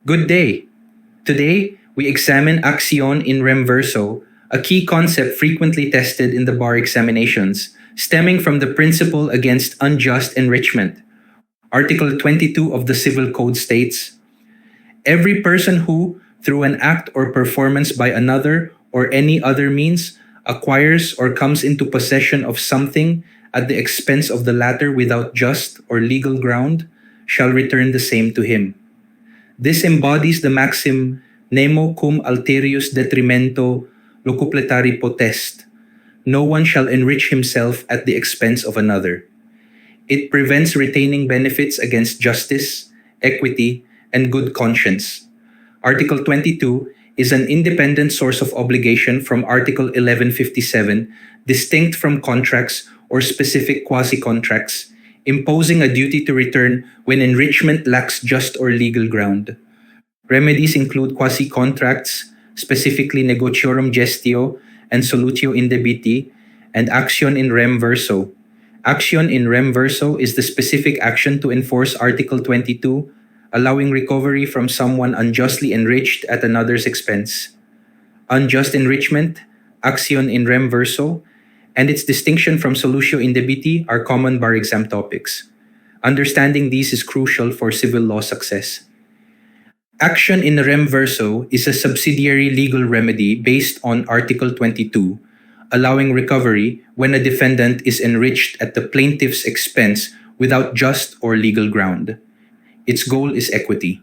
Good day. Today, we examine Accion in Rem Verso, a key concept frequently tested in the bar examinations, stemming from the principle against unjust enrichment. Article 22 of the Civil Code states, every person who, through an act or performance by another or any other means, acquires or comes into possession of something at the expense of the latter without just or legal ground, shall return the same to him. This embodies the maxim nemo cum alterius detrimento locupletari potest. No one shall enrich himself at the expense of another. It prevents retaining benefits against justice, equity, and good conscience. Article 22 is an independent source of obligation from Article 1157, distinct from contracts or specific quasi-contracts, imposing a duty to return when enrichment lacks just or legal ground. Remedies include quasi-contracts, specifically negotiorum gestio and solutio indebiti, and accion in rem verso. Accion in rem verso is the specific action to enforce Article 22, allowing recovery from someone unjustly enriched at another's expense. Unjust enrichment, accion in rem verso, and its distinction from solutio indebiti are common bar exam topics. Understanding these is crucial for civil law success. Accion in rem verso is a subsidiary legal remedy based on Article 22, allowing recovery when a defendant is enriched at the plaintiff's expense without just or legal ground. Its goal is equity,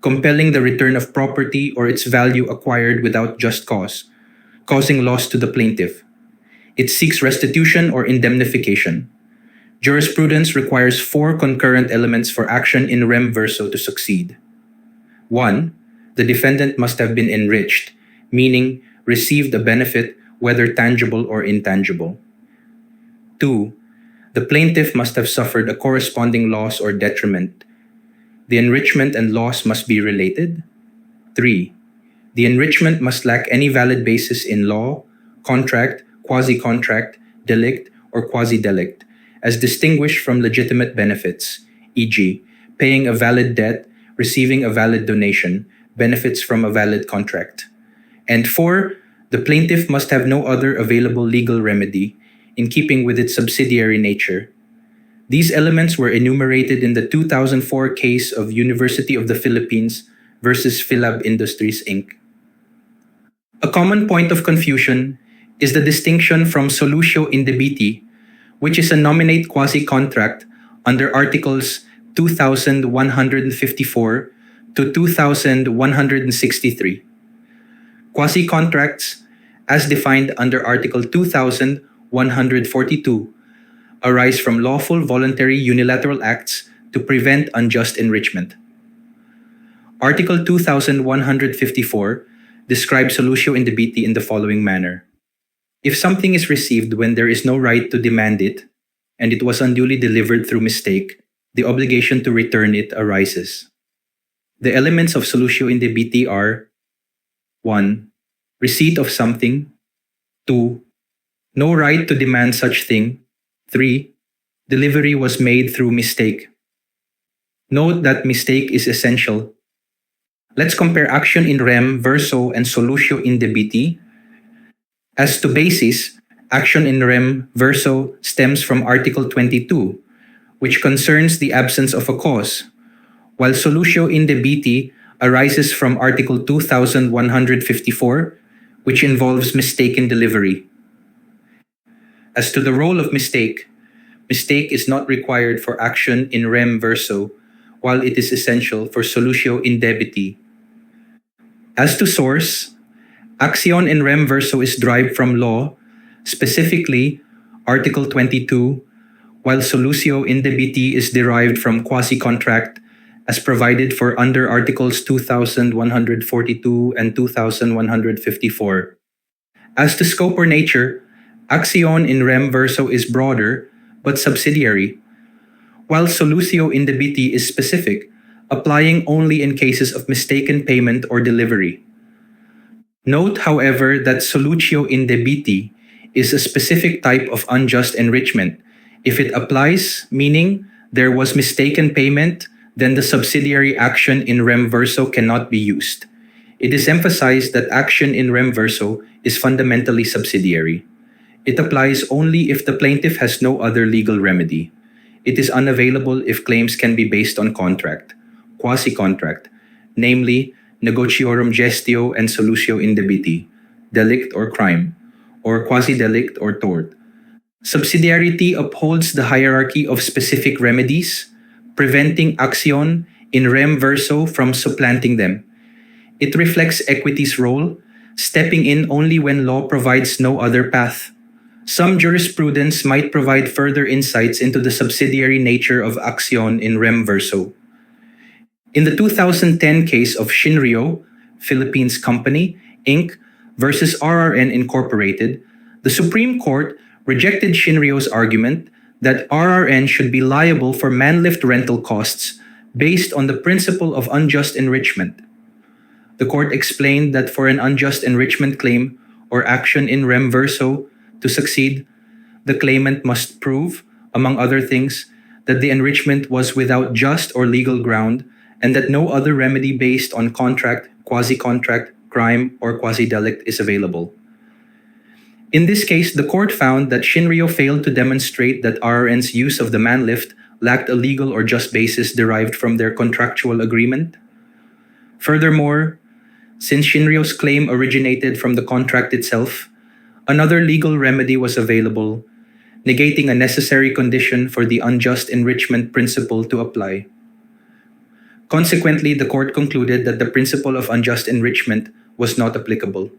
compelling the return of property or its value acquired without just cause, causing loss to the plaintiff. It seeks restitution or indemnification. Jurisprudence requires 4 concurrent elements for action in rem verso to succeed. 1. The defendant must have been enriched, meaning received a benefit whether tangible or intangible. 2. The plaintiff must have suffered a corresponding loss or detriment. The enrichment and loss must be related. 3. The enrichment must lack any valid basis in law, contract, quasi-contract, delict, or quasi-delict, as distinguished from legitimate benefits, e.g., paying a valid debt, receiving a valid donation, benefits from a valid contract. And 4. The plaintiff must have no other available legal remedy in keeping with its subsidiary nature. These elements were enumerated in the 2004 case of University of the Philippines versus Philab Industries, Inc. A common point of confusion is the distinction from solutio indebiti, which is a nominate quasi-contract under Articles 2154 to 2163. Quasi-contracts, as defined under Article 2142, arise from lawful voluntary unilateral acts to prevent unjust enrichment. Article 2154 describes solutio indebiti in the following manner. If something is received when there is no right to demand it, and it was unduly delivered through mistake, the obligation to return it arises. The elements of solutio indebiti are 1. Receipt of something. 2. No right to demand such thing. 3. Delivery was made through mistake. Note that mistake is essential. Let's compare accion in rem verso and solutio indebiti. As to basis, accion in rem verso stems from Article 22, which concerns the absence of a cause, while solutio indebiti arises from Article 2154, which involves mistaken delivery. As to the role of mistake is not required for accion in rem verso, while it is essential for solutio indebiti. As to source, accion in rem verso is derived from law, specifically Article 22, while solutio indebiti is derived from quasi-contract as provided for under Articles 2142 and 2154. As to scope or nature, accion in rem verso is broader but subsidiary, while solutio indebiti is specific, applying only in cases of mistaken payment or delivery. Note, however, that solutio indebiti is a specific type of unjust enrichment if it applies, meaning there was mistaken payment, then the subsidiary action in Rem Verso cannot be used. It is emphasized that action in Rem Verso is fundamentally subsidiary. It applies only if the plaintiff has no other legal remedy. It is unavailable if claims can be based on contract, quasi-contract, namely negotiorum gestio and solutio indebiti, delict or crime, or quasi-delict or tort. Subsidiarity upholds the hierarchy of specific remedies, preventing Accion in Rem Verso from supplanting them. It reflects equity's role, stepping in only when law provides no other path. Some jurisprudence might provide further insights into the subsidiary nature of Accion in Rem Verso. In the 2010 case of Shinryo, Philippines Company, Inc. versus RRN Incorporated, the Supreme Court rejected Shinryo's argument that RRN should be liable for manlift rental costs based on the principle of unjust enrichment. The court explained that for an unjust enrichment claim or action in Rem Verso to succeed, the claimant must prove, among other things, that the enrichment was without just or legal ground and that no other remedy based on contract, quasi-contract, crime, or quasi-delict is available. In this case, the court found that Shinryo failed to demonstrate that RRN's use of the manlift lacked a legal or just basis derived from their contractual agreement. Furthermore, since Shinryo's claim originated from the contract itself, another legal remedy was available, negating a necessary condition for the unjust enrichment principle to apply. Consequently, the court concluded that the principle of unjust enrichment was not applicable.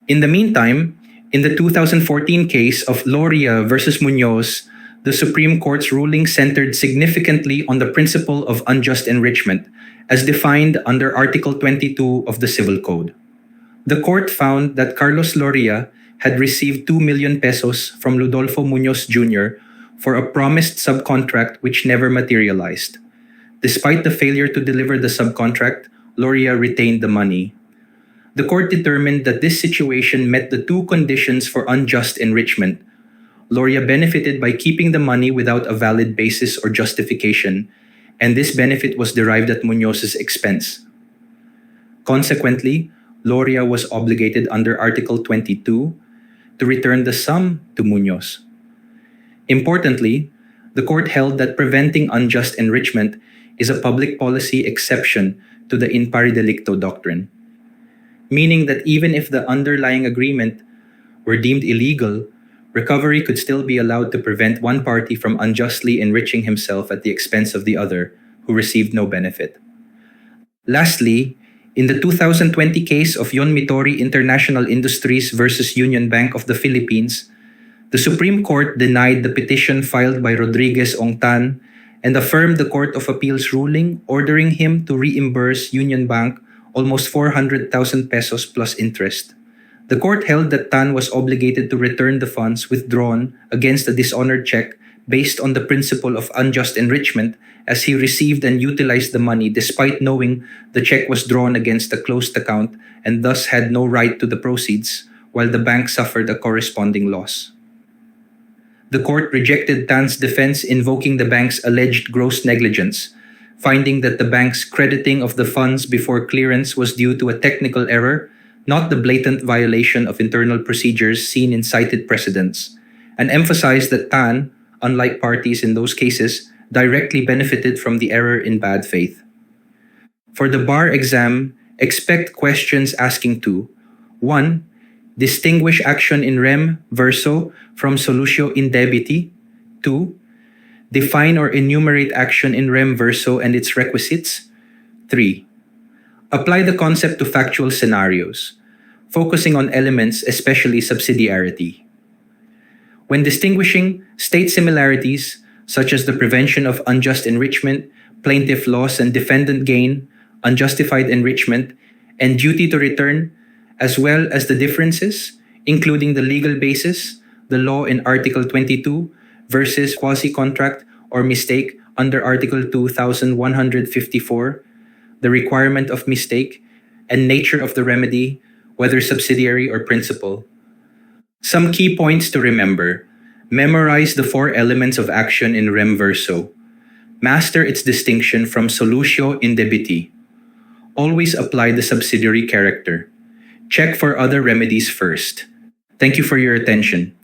In the meantime, in the 2014 case of Loria versus Munoz, the Supreme Court's ruling centered significantly on the principle of unjust enrichment, as defined under Article 22 of the Civil Code. The court found that Carlos Loria had received 2 million pesos from Ludolfo Munoz Jr. for a promised subcontract which never materialized. Despite the failure to deliver the subcontract, Loria retained the money. The court determined that this situation met the two conditions for unjust enrichment. Loria benefited by keeping the money without a valid basis or justification, and this benefit was derived at Munoz's expense. Consequently, Loria was obligated under Article 22 to return the sum to Munoz. Importantly, the court held that preventing unjust enrichment is a public policy exception to the in pari delicto doctrine, meaning that even if the underlying agreement were deemed illegal, recovery could still be allowed to prevent one party from unjustly enriching himself at the expense of the other, who received no benefit. Lastly, in the 2020 case of Yon Mitori International Industries versus Union Bank of the Philippines, the Supreme Court denied the petition filed by Rodriguez Ongtan and affirmed the Court of Appeals ruling ordering him to reimburse Union Bank almost 400,000 pesos plus interest. The court held that Tan was obligated to return the funds withdrawn against a dishonored check based on the principle of unjust enrichment, as he received and utilized the money despite knowing the check was drawn against a closed account and thus had no right to the proceeds, while the bank suffered a corresponding loss. The court rejected Tan's defense invoking the bank's alleged gross negligence, finding that the bank's crediting of the funds before clearance was due to a technical error, not the blatant violation of internal procedures seen in cited precedents, and emphasized that Tan, unlike parties in those cases, directly benefited from the error in bad faith. For the bar exam, expect questions asking to 1. Distinguish action in Rem Verso from solutio indebiti. 2. Define or enumerate action in Rem Verso and its requisites. 3. Apply the concept to factual scenarios, focusing on elements, especially subsidiarity. When distinguishing, state similarities, such as the prevention of unjust enrichment, plaintiff loss and defendant gain, unjustified enrichment, and duty to return, as well as the differences, including the legal basis, the law in Article 22 versus quasi-contract or mistake under Article 2154, the requirement of mistake, and nature of the remedy, whether subsidiary or principal. Some key points to remember. Memorize the 4 elements of action in Rem Verso. Master its distinction from solutio indebiti. Always apply the subsidiary character. Check for other remedies first. Thank you for your attention.